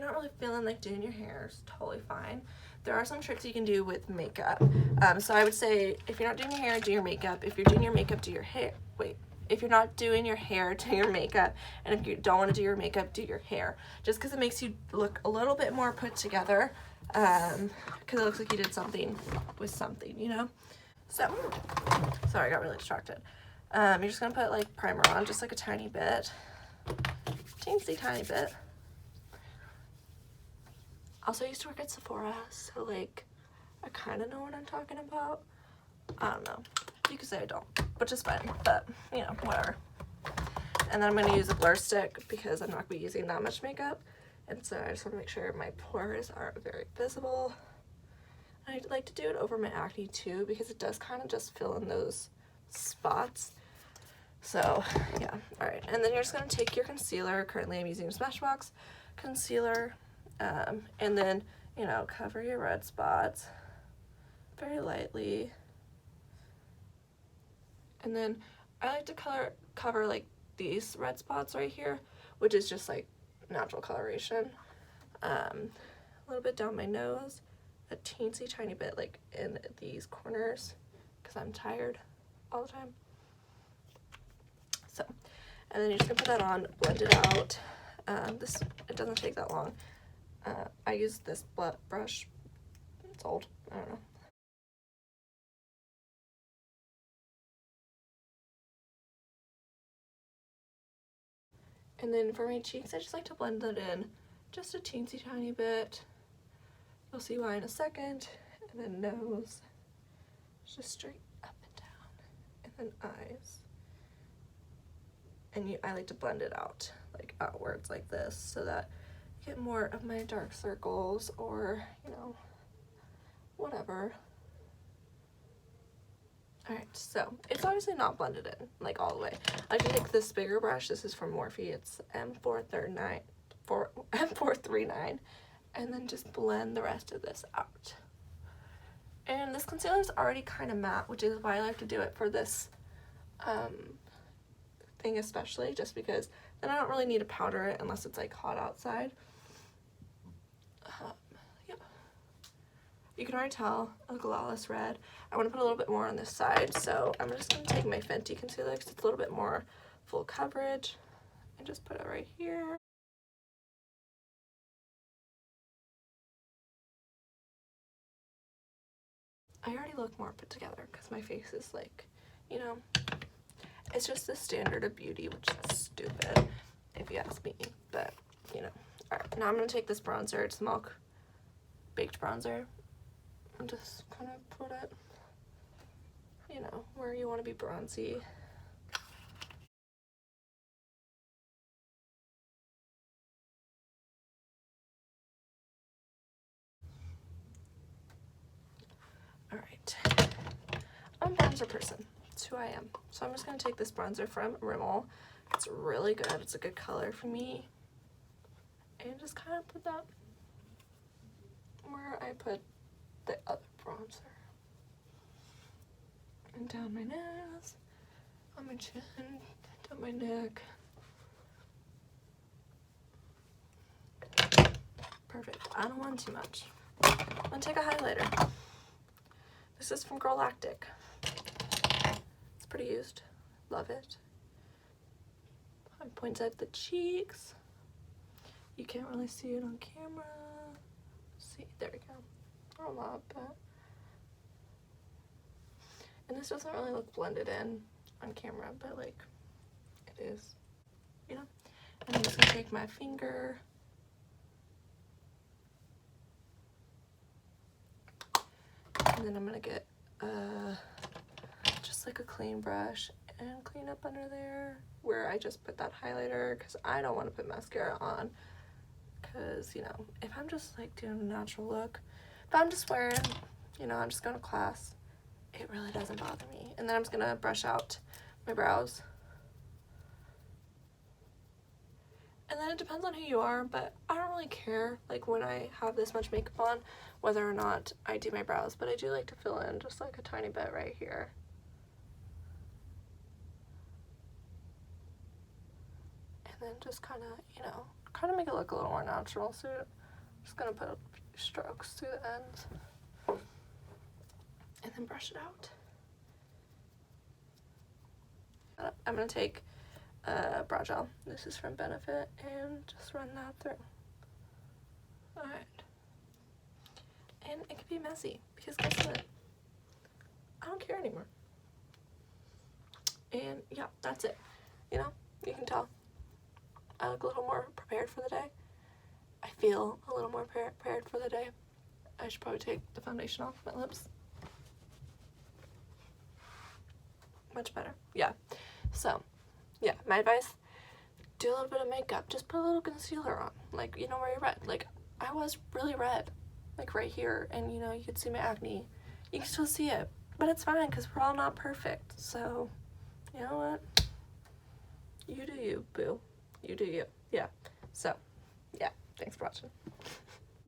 you're not really feeling like doing your hair, it's totally fine. There are some tricks you can do with makeup. So I would say if you're not doing your hair, do your makeup. If you're doing your makeup, do your hair. Wait. If you're not doing your hair, do your makeup. And if you don't want to do your makeup, do your hair. Just because it makes you look a little bit more put together. Because it looks like you did something with something, you know? So, sorry, I got really distracted. You're just going to put like primer on, just like a tiny bit. Teensy tiny bit. Also, I used to work at Sephora, so like I kind of know what I'm talking about. I don't know. You could say I don't, which is fine, but you know, whatever. And then I'm going to use a blur stick because I'm not going to be using that much makeup. And so I just want to make sure my pores are very visible. I like to do it over my acne too because it does kind of just fill in those spots. So yeah, all right. And then you're just going to take your concealer. Currently I'm using Smashbox concealer. And then, you know, cover your red spots very lightly. And then I like to cover like these red spots right here, which is just like natural coloration. A little bit down my nose, a teensy tiny bit like in these corners because I'm tired all the time. So, and then you're just gonna put that on, blend it out. It doesn't take that long. I use this brush. It's old. I don't know. And then for my cheeks, I just like to blend it in just a teensy tiny bit. You'll see why in a second. And then nose, just straight up and down. And then eyes. And I like to blend it out, like outwards like this, so that you get more of my dark circles or, you know, whatever. Alright, so it's obviously not blended in, like all the way. I can take this bigger brush. This is from Morphe. It's M439, and then just blend the rest of this out. And this concealer is already kind of matte, which is why I like to do it for this thing especially, just because then I don't really need to powder it unless it's like hot outside. Yeah. You can already tell a glowless red. I want to put a little bit more on this side, so I'm just going to take my Fenty concealer because it's a little bit more full coverage and just put it right here. I already look more put together because my face is like, you know, it's just the standard of beauty, which is stupid if you ask me, but you know. Alright, now I'm going to take this bronzer. It's Milk Baked Bronzer. And just kind of put it, you know, where you want to be bronzy. Alright. I'm a bronzer person. That's who I am. So I'm just going to take this bronzer from Rimmel. It's really good. It's a good color for me. And just kind of put that where I put the other bronzer. And down my nose, on my chin, down my neck. Perfect. I don't want too much. I'm gonna take a highlighter. This is from Galactic. It's pretty used. Love it. Points at the cheeks. You can't really see it on camera. See, there we go. Not a lot, but. And this doesn't really look blended in on camera, but like it is, you know. And I'm just gonna take my finger. And then I'm gonna get just like a clean brush and clean up under there where I just put that highlighter because I don't want to put mascara on because, you know, if I'm just like doing a natural look, if I'm just wearing, you know, I'm just going to class, it really doesn't bother me. And then I'm just going to brush out my brows. And then it depends on who you are, but I don't really care, like, when I have this much makeup on, whether or not I do my brows, but I do like to fill in just like a tiny bit right here. And then just kind of, you know, kind of make it look a little more natural, so I'm just gonna put a few strokes through the ends and then brush it out. I'm gonna take brow gel. This is from Benefit, and just run that through. Alright. And it can be messy, because guess what? I don't care anymore. And yeah, that's it. You know, you can tell I look a little more prepared for the day. I feel a little more prepared for the day. I should probably take the foundation off my lips. Much better. Yeah. So, yeah, my advice, do a little bit of makeup. Just put a little concealer on. Like, you know where you're red. Like, I was really red. Like, right here. And, you know, you could see my acne. You can still see it. But it's fine, because we're all not perfect. So, you know what? You do you, boo. You do you. Yeah. So, yeah. Thanks for watching.